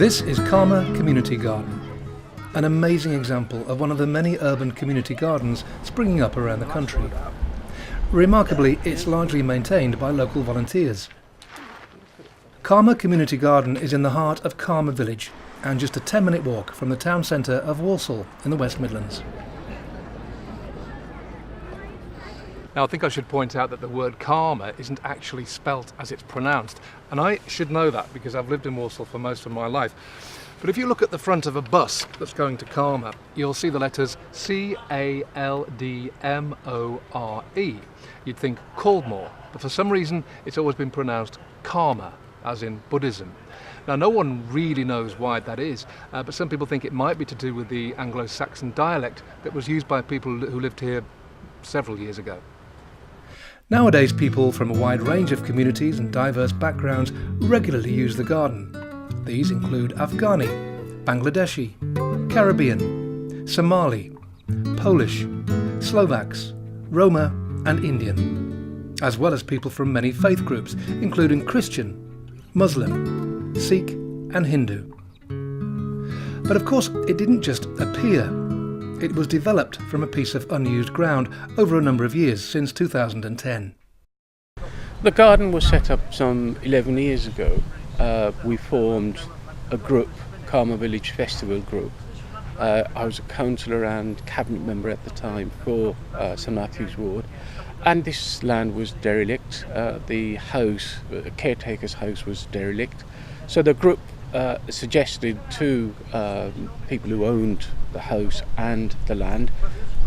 This is Caldmore Community Garden, an amazing example of one of the many urban community gardens springing up around the country. Remarkably, it's largely maintained by local volunteers. Caldmore Community Garden is in the heart of Caldmore Village and just a 10-minute walk from the town centre of Walsall in the West Midlands. Now, I think I should point out that the word Caldmore isn't actually spelt as it's pronounced, and I should know that because I've lived in Walsall for most of my life. But if you look at the front of a bus that's going to Caldmore, you'll see the letters C-A-L-D-M-O-R-E. You'd think Caldmore, but for some reason it's always been pronounced Caldmore, as in Buddhism. Now, no one really knows why that is, but some people think it might be to do with the Anglo-Saxon dialect that was used by people who lived here several years ago. Nowadays, people from a wide range of communities and diverse backgrounds regularly use the garden. These include Afghani, Bangladeshi, Caribbean, Somali, Polish, Slovaks, Roma and Indian, as well as people from many faith groups, including Christian, Muslim, Sikh and Hindu. But of course, it didn't just appear. It was developed from a piece of unused ground over a number of years, since 2010. The garden was set up some 11 years ago. We formed a group, Caldmore Village Festival Group. I was a councillor and cabinet member at the time for St Matthew's Ward, and this land was derelict. The house, the caretaker's house, was derelict. So the group suggested to people who owned the house and the land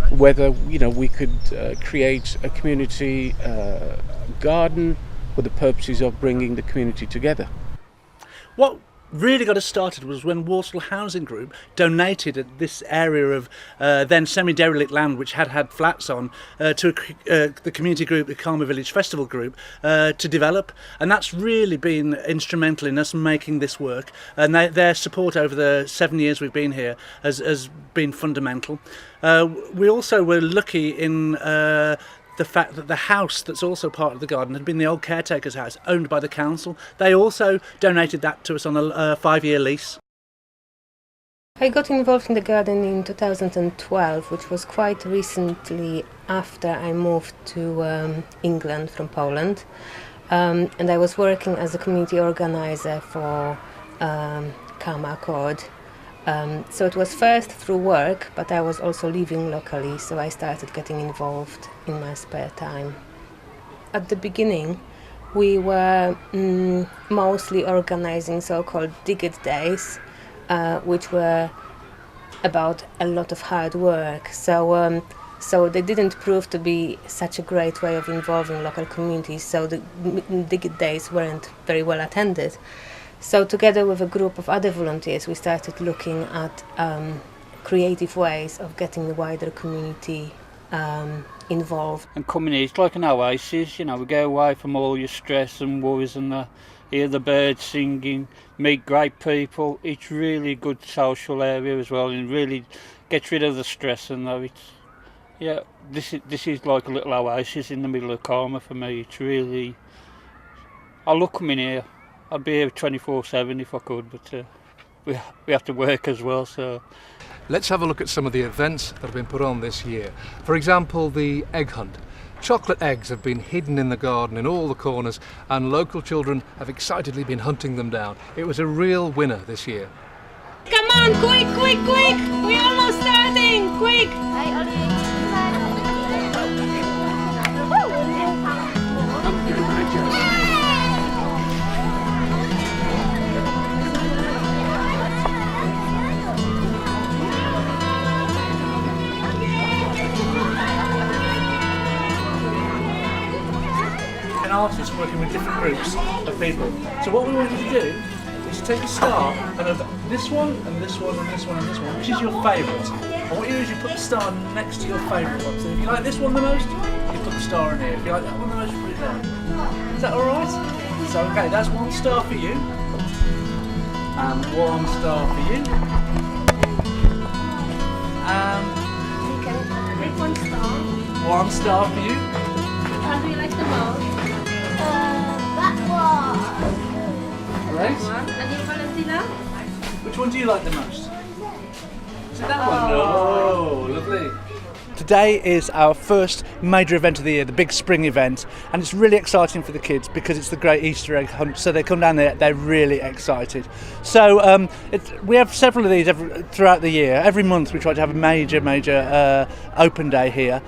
whether we could create a community garden for the purposes of bringing the community together. What really got us started was when Walsall Housing Group donated this area of then semi-derelict land which had flats on to the community group, the Caldmore Village Festival Group, to develop, and that's really been instrumental in us making this work, and their support over the 7 years we've been here has been fundamental. We also were lucky in the fact that the house that's also part of the garden had been the old caretaker's house owned by the council. They also donated that to us on a 5-year lease. I got involved in the garden in 2012, which was quite recently after I moved to England from Poland, and I was working as a community organizer for Caldmore Accord. So it was first through work, but I was also living locally, so I started getting involved in my spare time. At the beginning, we were mostly organizing so-called Dig-It days, which were about a lot of hard work. So they didn't prove to be such a great way of involving local communities, so the Dig-It days weren't very well attended. So together with a group of other volunteers, we started looking at creative ways of getting the wider community involved. And coming here, it's like an oasis, we go away from all your stress and worries and hear the birds singing, meet great people. It's really a good social area as well, and really gets rid of the stress and this is like a little oasis in the middle of Caldmore for me. It's really, I love coming here. I'd be here 24/7 if I could, but we have to work as well. So Let's have a look at some of the events that have been put on this year. For example, the egg hunt. Chocolate eggs have been hidden in the garden in all the corners, and local children have excitedly been hunting them down. It was a real winner this year. Come on, quick, quick, quick! We're almost starting! Quick! An artist working with different groups of people. So what we wanted to do is take a star and have this one and this one and this one and this one, which is your favourite. And what you do is you put the star next to your favourite one. So if you like this one the most, you put the star in here. If you like that one the most, you put it there. Is that alright? So okay, that's 1 star for you. And 1 star for you. And You can make 1 star. 1 star for you. How do you like the most? That one. Great. And you, Valentina? Which one do you like the most? Is it that one? Oh, lovely. Today is our first major event of the year, the big spring event, and it's really exciting for the kids because it's the great Easter egg hunt, so they come down there, they're really excited. So we have several of these throughout the year. Every month we try to have a major open day here.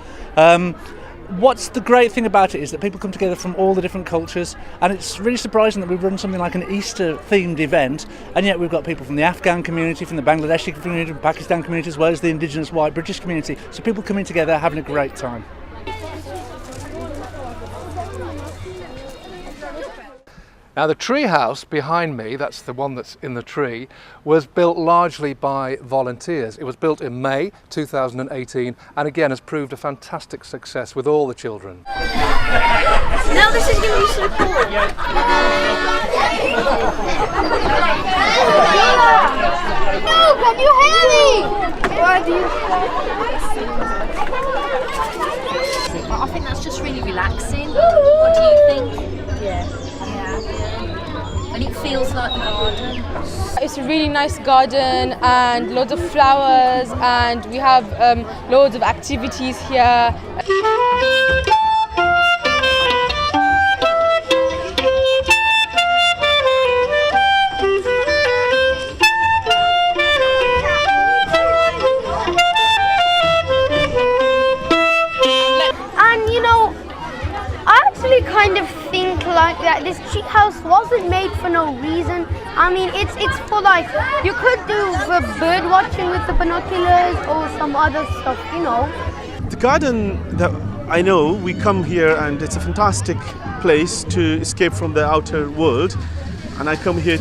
What's the great thing about it is that people come together from all the different cultures, and it's really surprising that we've run something like an Easter themed event, and yet we've got people from the Afghan community, from the Bangladeshi community, from the Pakistan community, as well as the indigenous white British community. So people coming together having a great time. Now the tree house behind me, that's the one that's in the tree, was built largely by volunteers. It was built in May 2018 and again has proved a fantastic success with all the children. Now this is going to be so cool. No, can you hear me? Why do you? I think that's just really relaxing. What do you think? Yeah. And it feels like the garden. It's a really nice garden and loads of flowers, and we have loads of activities here. And you know, I actually kind of think like that this tree house wasn't made for no reason. I mean, it's for like, you could do the bird watching with the binoculars or some other stuff, you know. The garden that I know, we come here and it's a fantastic place to escape from the outer world, and I come here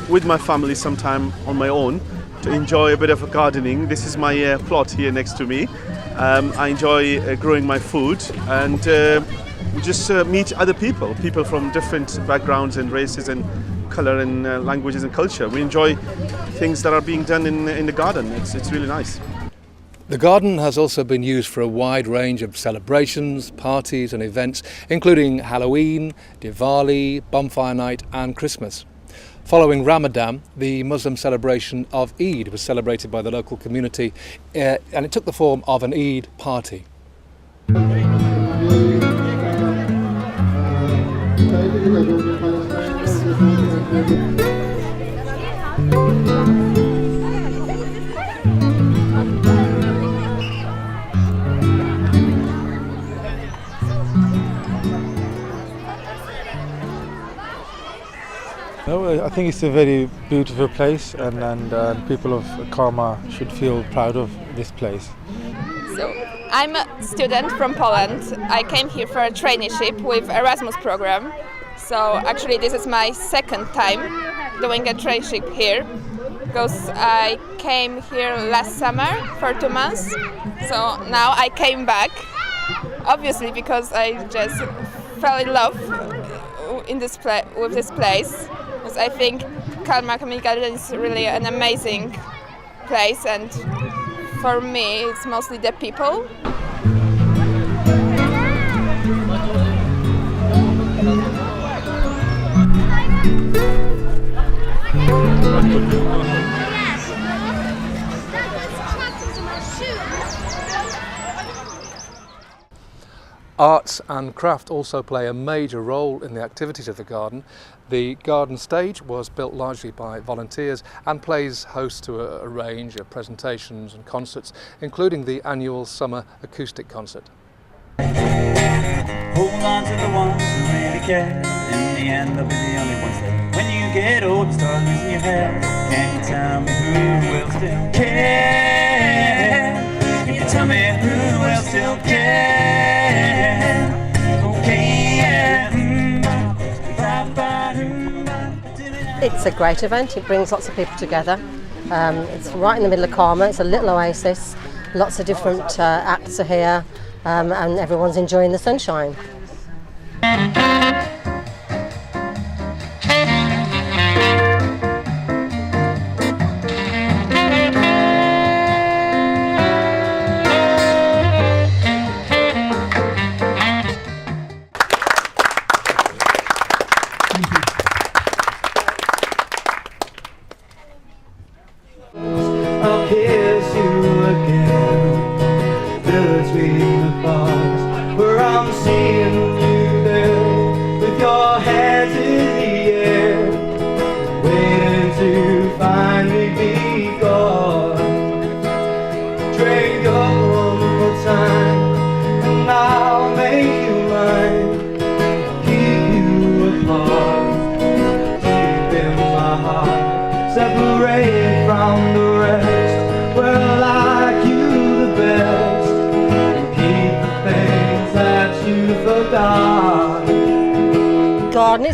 with my family sometime on my own to enjoy a bit of gardening. This is my plot here next to me. I enjoy growing my food, and we just meet other people from different backgrounds and races and colour and languages and culture. We enjoy things that are being done in the garden. It's really nice. The garden has also been used for a wide range of celebrations, parties and events, including Halloween, Diwali, Bonfire Night and Christmas. Following Ramadan, the Muslim celebration of Eid was celebrated by the local community, and it took the form of an Eid party. No, I think it's a very beautiful place, and people of Karma should feel proud of this place. So, I'm a student from Poland. I came here for a traineeship with Erasmus program. So actually this is my second time doing a traineeship here, because I came here last summer for 2 months. So now I came back, obviously because I just fell in love with this place. Because I think Caldmore Community Garden is really an amazing place, and for me it's mostly the people. Arts and craft also play a major role in the activities of the garden. The garden stage was built largely by volunteers and plays host to a range of presentations and concerts, including the annual summer acoustic concert. Hold on to the ones who really care. In the end, they'll be the only ones there. When you get old and start losing your hair, can you tell me who will still care? Can you tell me who will still care? Okay, yeah. It's a great event. It brings lots of people together. It's right in the middle of Karma. It's a little oasis. Lots of different acts are here, and everyone's enjoying the sunshine.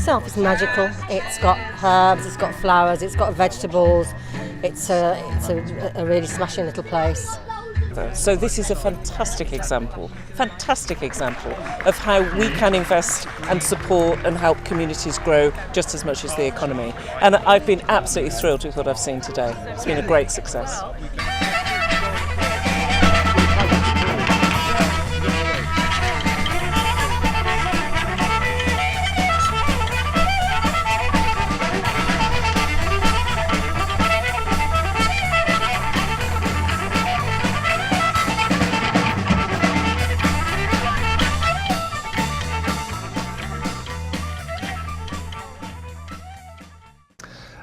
itself is magical. It's got herbs, it's got flowers, it's got vegetables. It's a really smashing little place. So this is a fantastic example of how we can invest and support and help communities grow just as much as the economy. And I've been absolutely thrilled with what I've seen today. It's been a great success.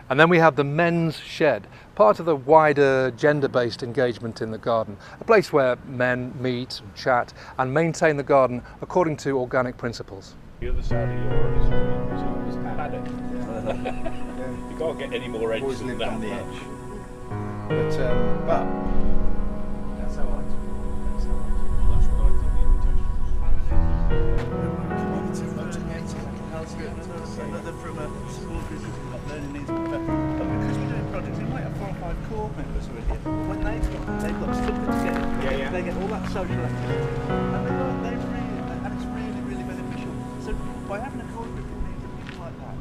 And then we have the men's shed, part of the wider gender-based engagement in the garden, a place where men meet and chat and maintain the garden according to organic principles. The other side of your is paddock. You can't get any more edge than that. On the edge. But that's how I do it. That's what I think the invitation. Another from a school group of learning needs. Because we're doing projects, we might have 4 or 5 core members who are here. When they've got stuff together, they get all that social activity, and it's really, really beneficial. So by having a core group of people like that.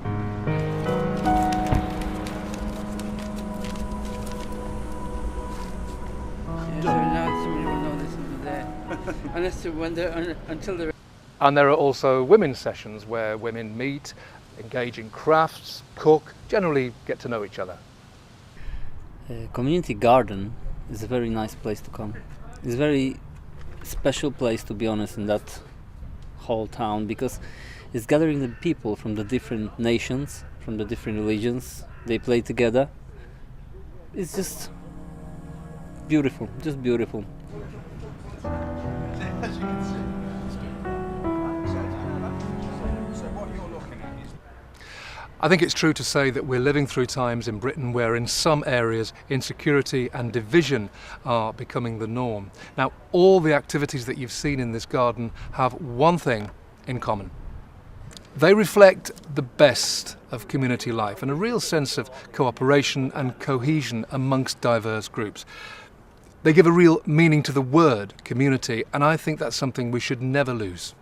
So now somebody will know this isn't there. Unless when they're until they're. And there are also women's sessions where women meet, engage in crafts, cook, generally get to know each other. Community garden is a very nice place to come. It's a very special place, to be honest, in that whole town, because it's gathering the people from the different nations, from the different religions. They play together. It's just beautiful, just beautiful. I think it's true to say that we're living through times in Britain where in some areas insecurity and division are becoming the norm. Now, all the activities that you've seen in this garden have one thing in common. They reflect the best of community life and a real sense of cooperation and cohesion amongst diverse groups. They give a real meaning to the word community, and I think that's something we should never lose.